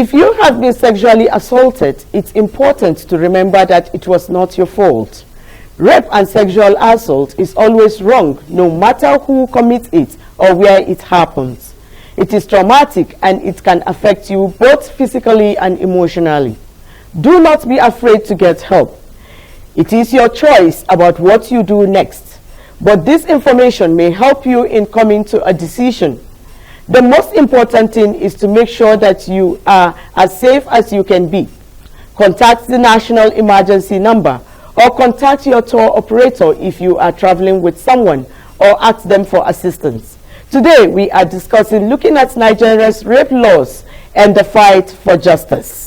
If you have been sexually assaulted, it's important to remember that it was not your fault. Rape and sexual assault is always wrong, no matter who commits it or where it happens. It is traumatic and it can affect you both physically and emotionally. Do not be afraid to get help. It is your choice about what you do next, but this information may help you in coming to a decision. The most important thing is to make sure that you are as safe as you can be. Contact the national emergency number or contact your tour operator if you are traveling with someone, or ask them for assistance. Today we are discussing looking at Nigeria's rape laws and the fight for justice.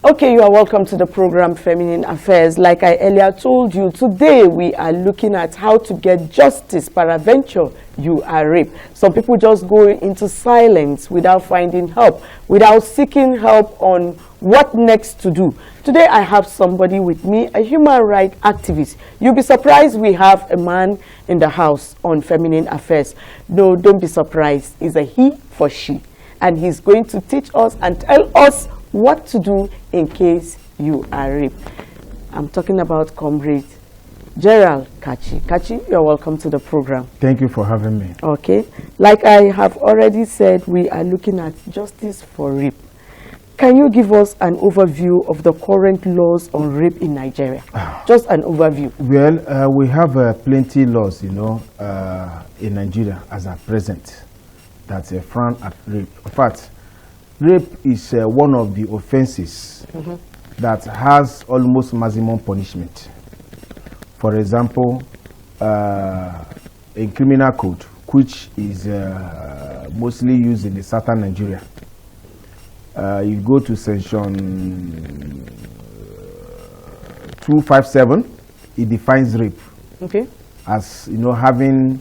Okay, you are welcome to the program Feminine Affairs. Like I earlier told you, today we are looking at how to get justice peradventure you are raped. Some people just go into silence without finding help, without seeking help on what next to do. Today I have somebody with me, a human rights activist. You'll be surprised we have a man in the house on Feminine Affairs. No, don't be surprised. It's a he for she. And he's going to teach us and tell us what to do in case you are raped. I'm talking about Comrade Gerald Kachi. Kachi, you're welcome to the program. Thank you for having me. Okay. Like I have already said, we are looking at justice for rape. Can you give us an overview of the current laws on rape in Nigeria? Just an overview. Well, we have plenty laws, in Nigeria as at present that frown at rape. In fact, rape is one of the offenses that has almost maximum punishment. For example, in criminal code, which is mostly used in the southern Nigeria, you go to section 257, it defines rape as having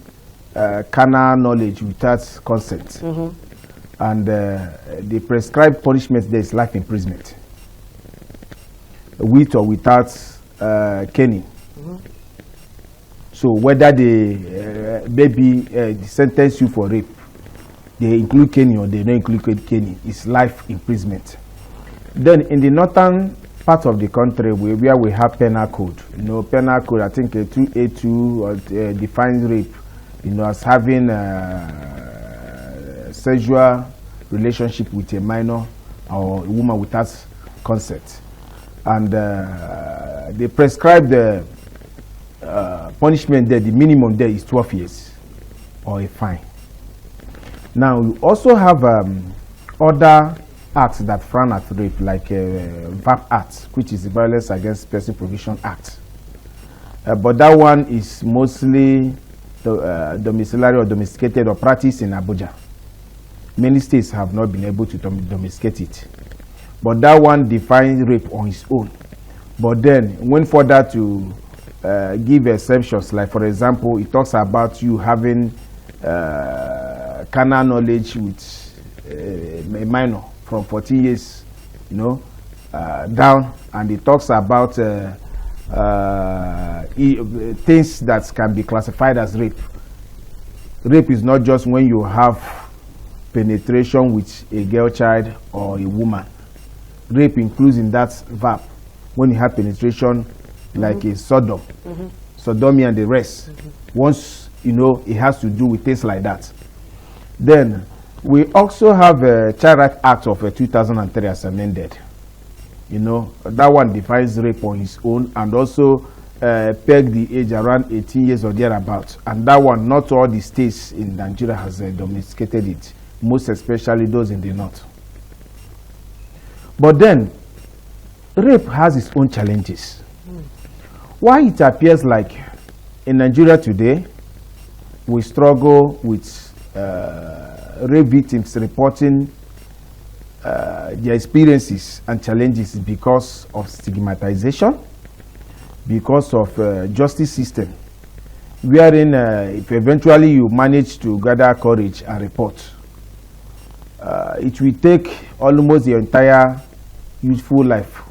carnal knowledge without consent. And the prescribed punishment there is life imprisonment, with or without caning. So whether they sentence you for rape, they include caning or they don't include caning, it's life imprisonment. Then in the northern part of the country where we have penal code, penal code, I think 282 defines rape, as having sexual relationship with a minor or a woman without consent, and they prescribe the punishment there. The minimum there is 12 years or a fine. Now we also have other acts that frown at rape, like VAP Act, which is the Violence Against Person Prohibition Act, but that one is mostly the domiciliary or domesticated or practiced in Abuja. Many states have not been able to domesticate it, but that one defines rape on its own. But then when further to give exceptions, like for example, it talks about you having carnal knowledge with a minor from 14 years, down, and it talks about things that can be classified as rape. Rape is not just when you have penetration with a girl child or a woman. Rape includes in that verb when you have penetration like a sodom, sodomy and the rest. Once it has to do with things like that. Then we also have a Child Rights Act of 2003 as amended. That one defines rape on its own and also peg the age around 18 years or thereabouts. And that one, not all the states in Nigeria has domesticated it, most especially those in the north. But then, rape has its own challenges. Why it appears like in Nigeria today, we struggle with rape victims reporting their experiences and challenges because of stigmatization, because of justice system, wherein if eventually you manage to gather courage and report, it will take almost your entire youthful life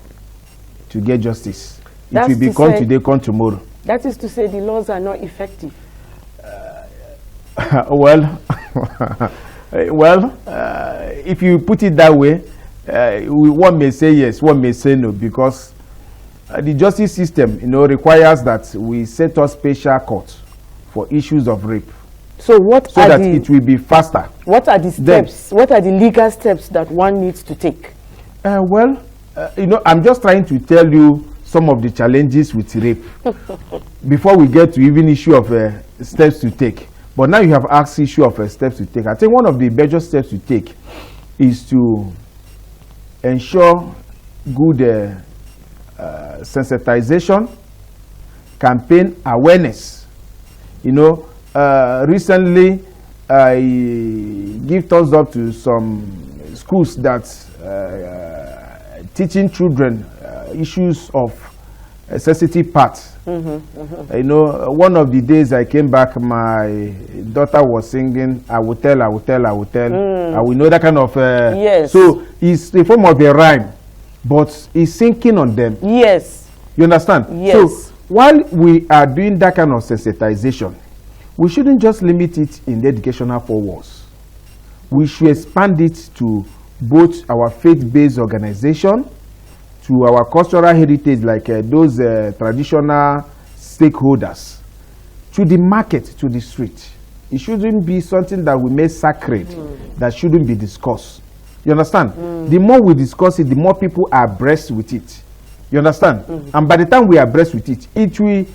to get justice. It will be come today, come tomorrow. That is to say the laws are not effective. Well, if you put it that way, one may say yes, one may say no, because the justice system, requires that we set up special courts for issues of rape. So that it will be faster. What are the steps? What are the legal steps that one needs to take? I'm just trying to tell you some of the challenges with rape before we get to even issue of steps to take. But now you have asked issue of steps to take. I think one of the major steps to take is to ensure good sensitization, campaign awareness. Recently I give thumbs up to some schools that teaching children issues of sensitive parts. One of the days I came back, my daughter was singing, I will tell, I will tell, I will tell. I will know that kind of... yes. So it's a form of a rhyme, but it's sinking on them. Yes. You understand? Yes. So while we are doing that kind of sensitization, we shouldn't just limit it in the educational 4 walls. We should expand it to both our faith-based organization, to our cultural heritage, like those traditional stakeholders, to the market, to the street. It shouldn't be something that we make sacred, that shouldn't be discussed. You understand? The more we discuss it, the more people are abreast with it. You understand? And by the time we are abreast with it, it will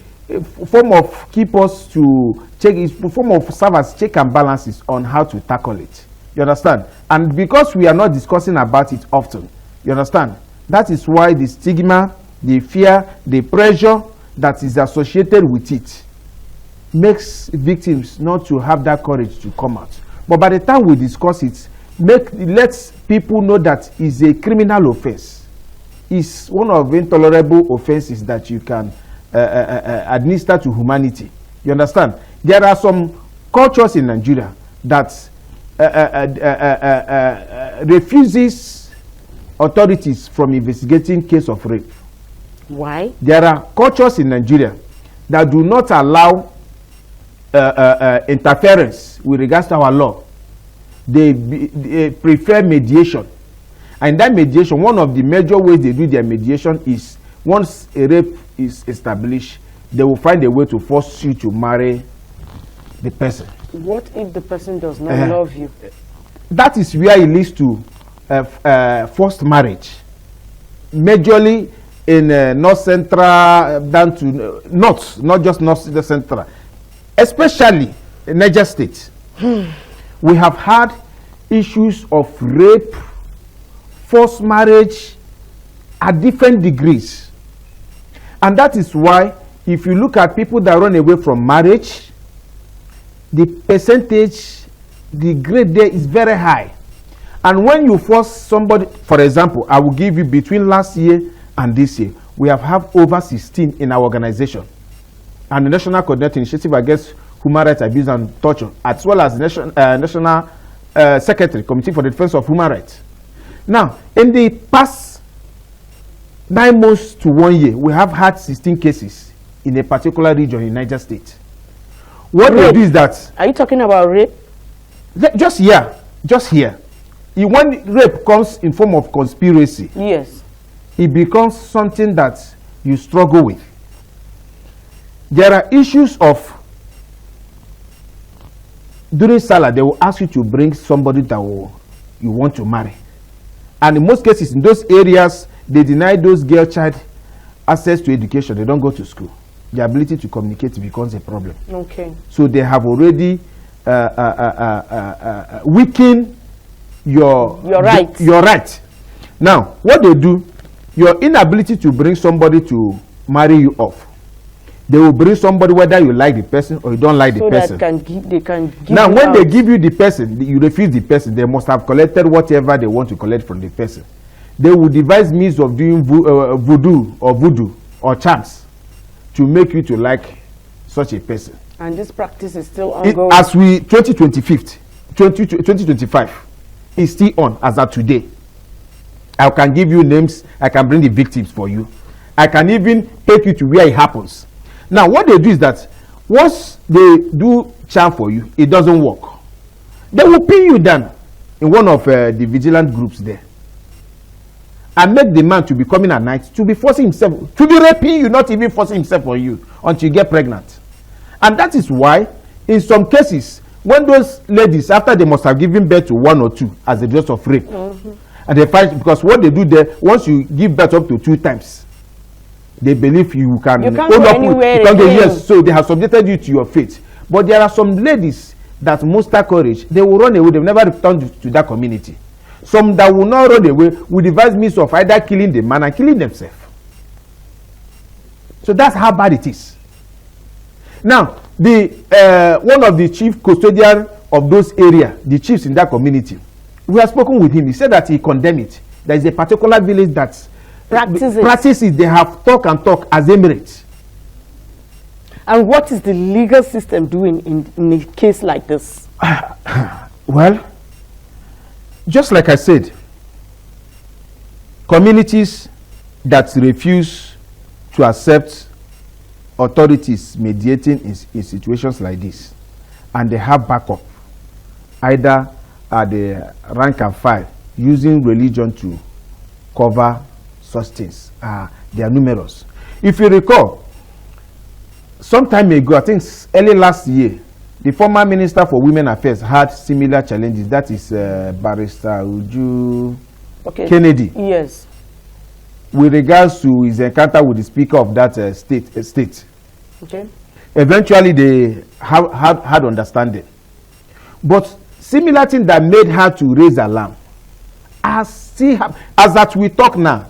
form of keep us to check, it's form of serve as check and balances on how to tackle it. You understand? And because we are not discussing about it often, you understand? That is why the stigma, the fear, the pressure that is associated with it makes victims not to have that courage to come out. But by the time we discuss it, let people know that it's a criminal offense. It's one of intolerable offenses that you can administer to humanity. You understand? There are some cultures in Nigeria that refuses authorities from investigating case of rape. Why? There are cultures in Nigeria that do not allow interference with regards to our law. They prefer mediation. And that mediation, one of the major ways they do their mediation is once a rape is established, they will find a way to force you to marry the person. What if the person does not love you? That is where it leads to forced marriage. Majorly in North Central, down to North, not just North Central, especially in Niger State. We have had issues of rape, forced marriage at different degrees. And that is why, if you look at people that run away from marriage, the percentage, the grade there is very high. And when you force somebody, for example, I will give you between last year and this year, we have had over 16 in our organization. And the National Coordinating Initiative Against Human Rights Abuse and Torture, as well as the National Secretary, Committee for the Defense of Human Rights. Now, in the past 9 months to 1 year, we have had 16 cases in a particular region in Niger State. What we do is that... Are you talking about rape? Just here. Just here. When rape comes in form of conspiracy, yes, it becomes something that you struggle with. There are issues of... During Salah, they will ask you to bring somebody that you want to marry. And in most cases, in those areas, they deny those girl child access to education. They don't go to school. The ability to communicate becomes a problem. Okay. So they have already weakened your right. Your right. Now, what they do, your inability to bring somebody to marry you off, they will bring somebody whether you like the person or you don't like the person. So they can give now, when out. they give you the person, you refuse the person, they must have collected whatever they want to collect from the person. They will devise means of doing voodoo or charms to make you to like such a person. And this practice is still ongoing. As we 2025, is still on as of today. I can give you names. I can bring the victims for you. I can even take you to where it happens. Now, what they do is that once they do charm for you, it doesn't work. They will pin you down in one of the vigilant groups there and make the man to be coming at night to be forcing himself, to be raping you, not even forcing himself on you until you get pregnant. And that is why, in some cases, when those ladies, after they must have given birth to 1 or 2 as a result of rape, and they find, because what they do there, once you give birth up to 2 times, they believe you can go anywhere again. Yes, so they have subjected you to your fate. But there are some ladies that muster courage, they will run away, they've never returned to that community. Some that will not run away will devise means of either killing the man and killing themselves. So that's how bad it is. Now, the one of the chief custodian of those areas, the chiefs in that community, we have spoken with him. He said that he condemned it. There is a particular village that practices. They have talk as Emirates. And what is the legal system doing in a case like this? Well, just like I said, communities that refuse to accept authorities mediating in situations like this, and they have backup, either at the rank and file, using religion to cover such things, they are numerous. If you recall, some time ago, I think early last year, the former Minister for Women Affairs had similar challenges. That is Barrister Uju Kennedy. Yes. With regards to his encounter with the Speaker of that state. Okay. Eventually, they had understanding. But similar thing that made her to raise alarm, as that we talk now,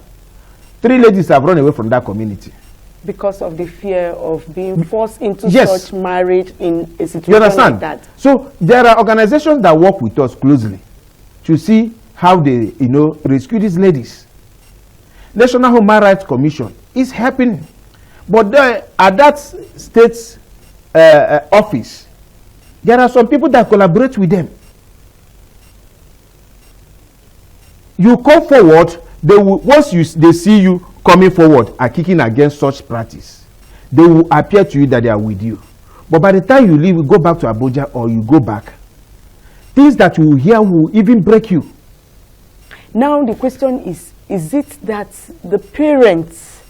3 ladies have run away from that community. Because of the fear of being forced into yes. such marriage in a situation you understand? like that. So there are organizations that work with us closely to see how they, rescue these ladies. National Human Rights Commission is helping, but at that state's office, there are some people that collaborate with them. You come forward, they will, once they see you coming forward and kicking against such practice, they will appear to you that they are with you. But by the time you leave, you go back to Abuja or you go back, things that you will hear will even break you. Now the question is it that the parents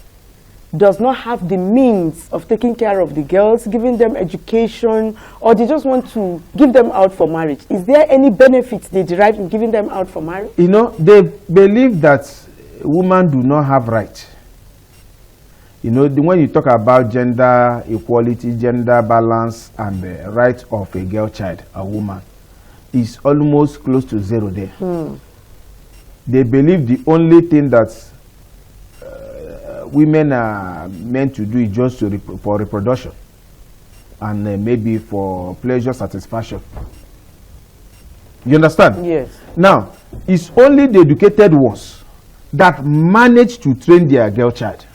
does not have the means of taking care of the girls, giving them education, or they just want to give them out for marriage? Is there any benefit they derive in giving them out for marriage? They believe that women do not have rights. When you talk about gender equality, gender balance, and the right of a girl child, a woman, is almost close to zero there. They believe the only thing that women are meant to do is just for reproduction and maybe for pleasure satisfaction. You understand? Yes. Now, it's only the educated ones that manage to train their girl child.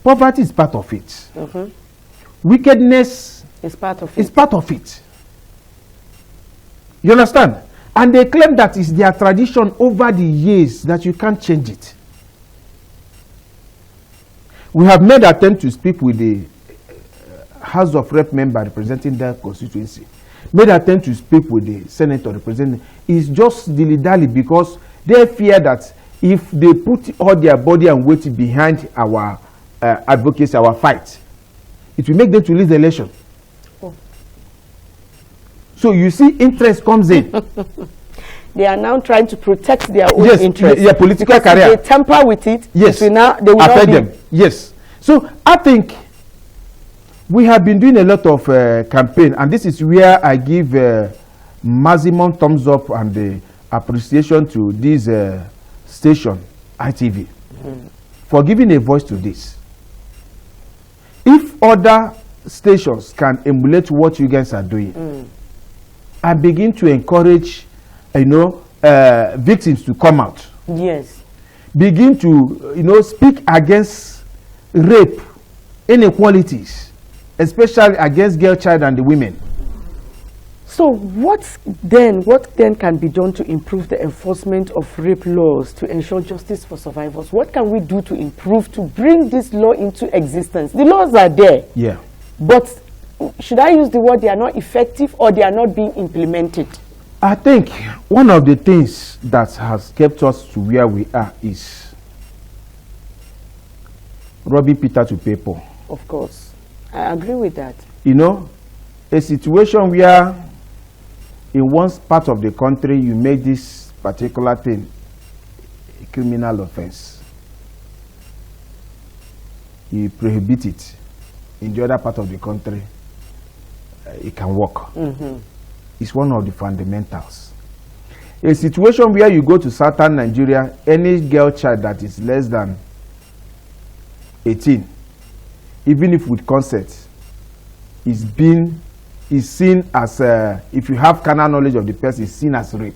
Poverty is part of it. Wickedness is part of it. You understand? And they claim that it's their tradition over the years, that you can't change it. We have made an attempt to speak with the House of Rep member representing their constituency. Made an attempt to speak with the senator representing. It's just dilly-dally because they fear that if they put all their body and weight behind our advocacy, our fight, it will make them to lose the election. So you see, interest comes in. They are now trying to protect their own interest. Their political career. If they tamper with it, yes, they will affect them. Yes. So I think we have been doing a lot of campaign, and this is where I give maximum thumbs up and appreciation to this station, ITV, for giving a voice to this. If other stations can emulate what you guys are doing, and begin to encourage, victims to come out. Yes. Begin to, speak against rape, inequalities, especially against girl child and the women. So what then can be done to improve the enforcement of rape laws to ensure justice for survivors? What can we do to improve, to bring this law into existence? The laws are there. Yeah. But should I use the word they are not effective or they are not being implemented? I think one of the things that has kept us to where we are is robbing Peter to pay Paul. Of course. I agree with that. You know, a situation where in one part of the country you make this particular thing a criminal offense, you prohibit it. In the other part of the country, it can work. It's one of the fundamentals. A situation where you go to southern Nigeria, any girl child that is less than 18, even if with consent, is seen as, if you have carnal knowledge of the person, is seen as rape.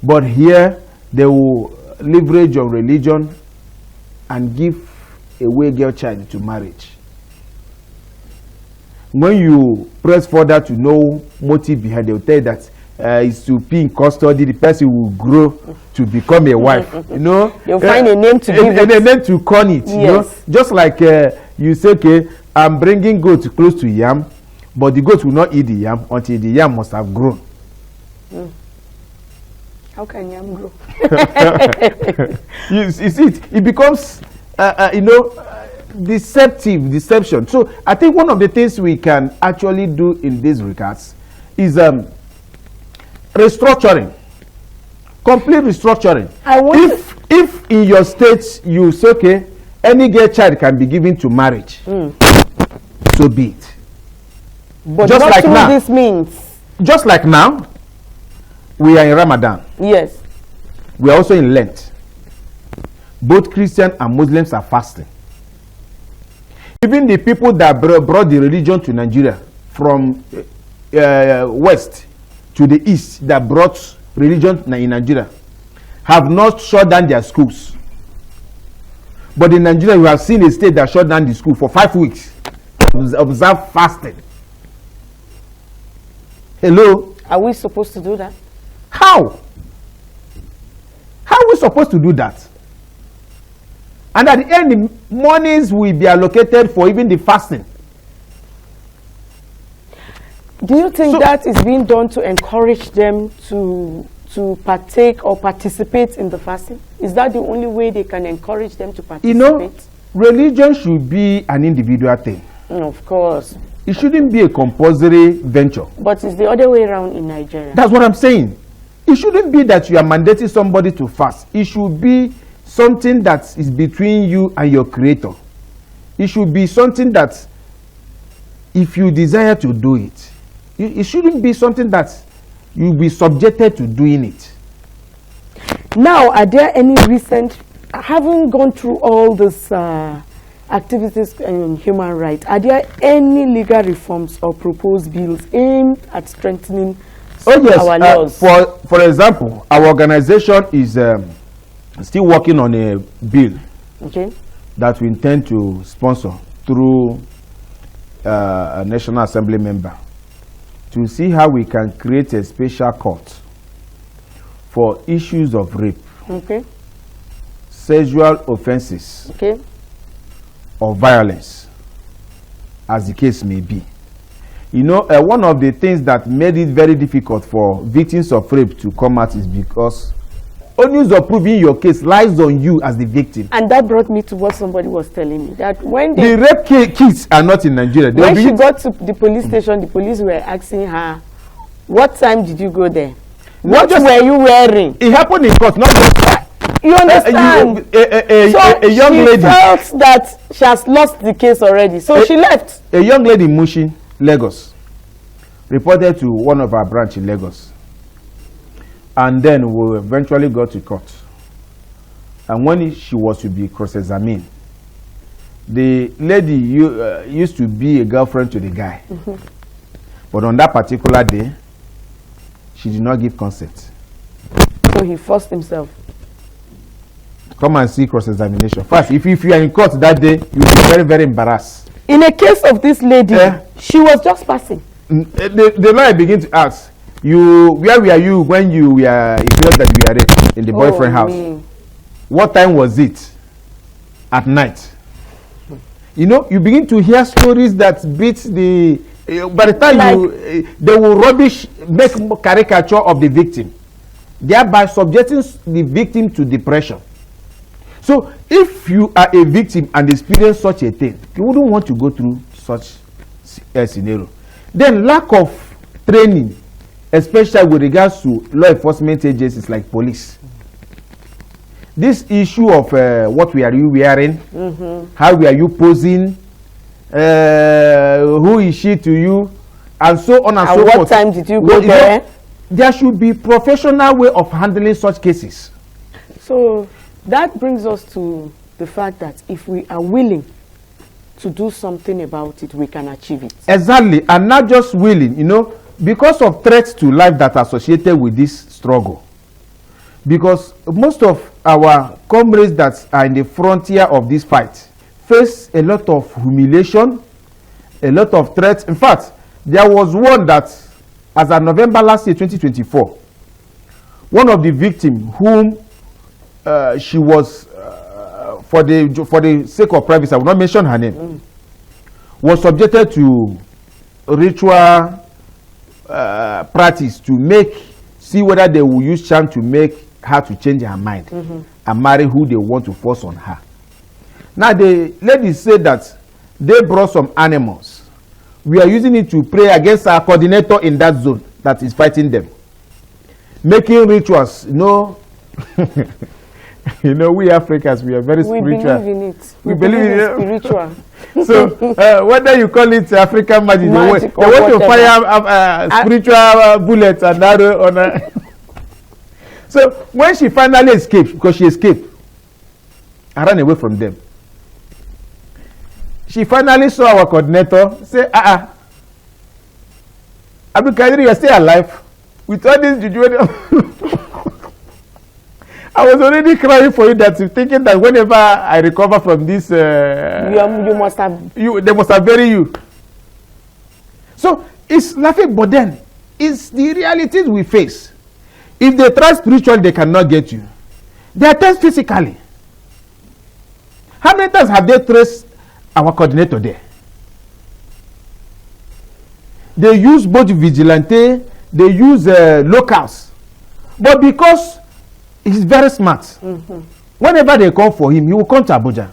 But here, they will leverage on religion and give away girl child to marriage. When you press further to know motive behind, they will tell you that it's to be in custody, the person will grow to become a wife. You know, they'll find a name to give it. A name to con it. Yes. You know, just like you say, okay, I'm bringing goat close to yam, but the goat will not eat the yam until the yam must have grown. How can yam grow? You see it becomes, you know, deception. So I think one of the things we can actually do in these regards is restructuring, complete restructuring. If in your state you say, okay, any girl child can be given to marriage, so be it. But just what like now, this means? Just like now, we are in Ramadan. Yes. We are also in Lent. Both Christian and Muslims are fasting. Even the people that brought the religion to Nigeria from west to the east, that brought religion in Nigeria, have not shut down their schools. But in Nigeria, we have seen a state that shut down the school for 5 weeks. Observe fasting. Hello? Are we supposed to do that? How? How are we supposed to do that? And at the end, the monies will be allocated for even the fasting. Do you think that is being done to encourage them to partake or participate in the fasting? Is that the only way they can encourage them to participate? You know, religion should be an individual thing. Of course. It shouldn't be a compulsory venture. But it's the other way around in Nigeria. That's what I'm saying. It shouldn't be that you are mandating somebody to fast. It should be something that is between you and your creator. It should be something that if you desire to do it, it shouldn't be something that you'll be subjected to doing it. Now, are there any recent, having gone through all these activities in human rights, are there any legal reforms or proposed bills aimed at strengthening our laws? For example, our organization is still working on a bill that we intend to sponsor through a National Assembly member to see how we can create a special court for issues of rape, sexual offenses, or violence, as the case may be. You know, one of the things that made it very difficult for victims of rape to come out is because onus of proving your case lies on you as the victim. And that brought me to what somebody was telling me, that when the rape kids are not in Nigeria. When she got to the police station, the police were asking her, what time did you go there? What were you wearing? It happened in court, not just you understand? A young lady felt that she has lost the case already, so she left. A young lady in Mushin, Lagos, reported to one of our branch in Lagos. And then we eventually got to court. And when she was to be cross-examined, the lady used to be a girlfriend to the guy. But on that particular day, she did not give consent. So he forced himself. Come and see cross-examination. First, if you are in court that day, you will be very, very embarrassed. In a case of this lady, she was just passing. the lawyer begin to ask, where were you when you were, if you know that you were raped in the boyfriend house? What time was it? At night. You know, you begin to hear stories that beat the, by the time they will make caricature of the victim, thereby subjecting the victim to depression. So if you are a victim and experience such a thing, you wouldn't want to go through such a scenario. Then lack of training, especially with regards to law enforcement agencies like police. This issue of what are you wearing, how are you posing, who is she to you, and so on and so forth. At what time did you go there? There should be professional way of handling such cases. So that brings us to the fact that if we are willing to do something about it, we can achieve it. Exactly, and not just willing, you know, because of threats to life that are associated with this struggle. Because most of our comrades that are in the frontier of this fight face a lot of humiliation, a lot of threats. In fact, there was one that, as of November last year, 2024, one of the victims whom she was, for the sake of privacy, I will not mention her name, was subjected to ritual practice to see whether they will use charm to make her to change her mind and marry who they want to force on her. Now the ladies said that they brought some animals. We are using it to pray against our coordinator in that zone that is fighting them, making rituals. You know, you know, we Africans, we are very spiritual. We believe in it. We believe in it. Spiritual. So whether you call it African magic, they want to fire spiritual bullets and arrow on her. So when she finally escaped, because she escaped, I ran away from them. She finally saw our coordinator say, Abdul Kadir, you are still alive with all this juju. I was already crying for you, that thinking that whenever I recover from this, you must have, they must have buried you. So it's laughing, but then it's the realities we face. If they try spiritually, they cannot get you. They attempt physically. How many times have they traced our coordinator there? They use both vigilante, they use locals. But because he's very smart, whenever they come for him, he will come to Abuja.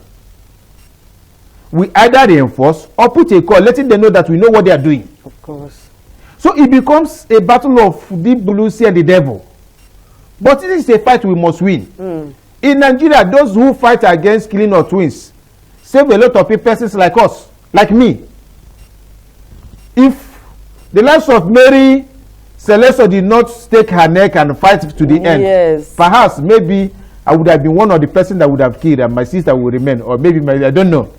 We either reinforce or put a call, letting them know that we know what they are doing. Of course. So it becomes a battle of the blue sea and the devil. But this is a fight we must win. In Nigeria, those who fight against killing of twins save a lot of persons like us, like me. If the lives of Mary Celeste did not stake her neck and fight to the end, yes, perhaps maybe I would have been one of the person that would have killed, and my sister would remain, or maybe I don't know.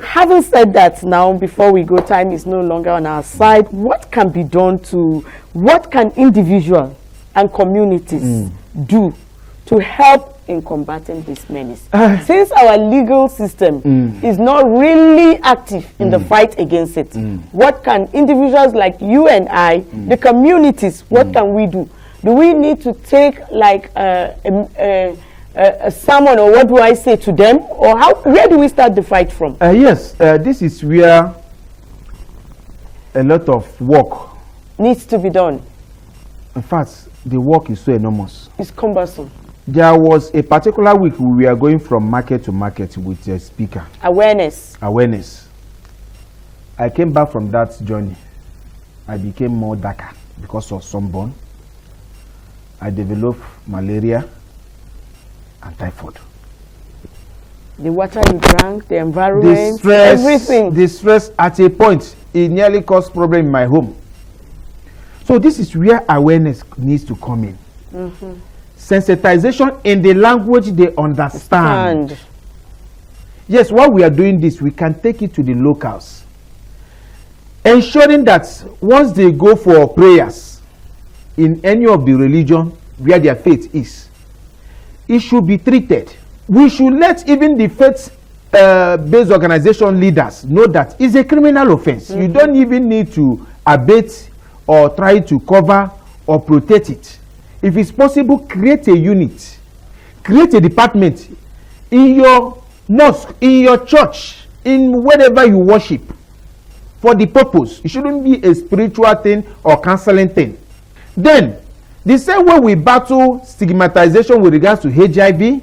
Having said that, now before we go, time is no longer on our side. What can be done what can individuals and communities do to help in combating this menace? Since our legal system is not really active in the fight against it, what can individuals like you and I, the communities, what can we do? Do we need to take like a sermon, or what do I say to them, or where do we start the fight from? Yes, this is where a lot of work needs to be done. In fact, the work is so enormous. It's cumbersome. There was a particular week we were going from market to market with a speaker. Awareness. I came back from that journey. I became more darker because of sunburn. I developed malaria and typhoid. The water you drank, the environment, everything. The stress at a point, it nearly caused problem in my home. So this is where awareness needs to come in. Sensitization in the language they understand. Yes, while we are doing this, we can take it to the locals. Ensuring that once they go for prayers in any of the religion where their faith is, it should be treated. We should let even the faith-based organization leaders know that it's a criminal offense. You don't even need to abate or try to cover or protect it. If it's possible, create a unit, create a department in your mosque, in your church, in wherever you worship, for the purpose. It shouldn't be a spiritual thing or counseling thing. Then, the same way we battle stigmatization with regards to HIV,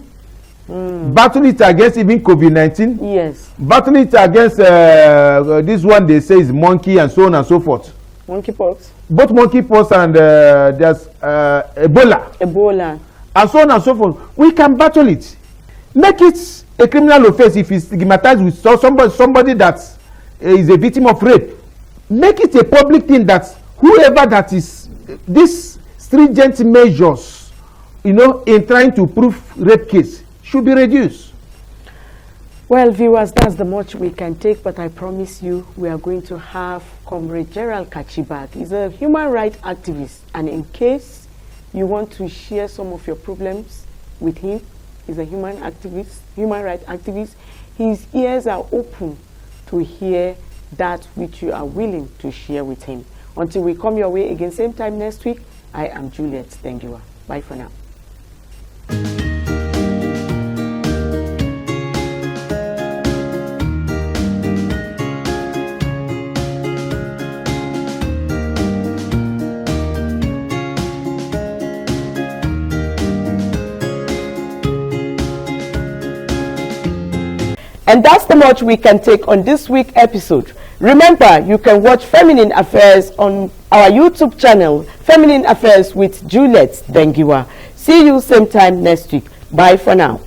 battle it against even COVID-19, Yes. battle it against this one they say is monkey and so on and so forth. Monkeypox. Both monkeypox and there's Ebola. Ebola. And so on and so forth. We can battle it. Make it a criminal offense if it's stigmatized with somebody that is a victim of rape. Make it a public thing that whoever that is, these stringent measures, you know, in trying to prove rape case should be reduced. Well, viewers, that's the much we can take, but I promise you we are going to have Comrade Gerald Kachi back. He's a human rights activist, and in case you want to share some of your problems with him, he's a human rights activist. His ears are open to hear that which you are willing to share with him. Until we come your way again, same time next week, I am Juliet Dengiwa. Bye for now. And that's the much we can take on this week's episode. Remember, you can watch Feminine Affairs on our YouTube channel, Feminine Affairs with Juliet Dengiwa. See you same time next week. Bye for now.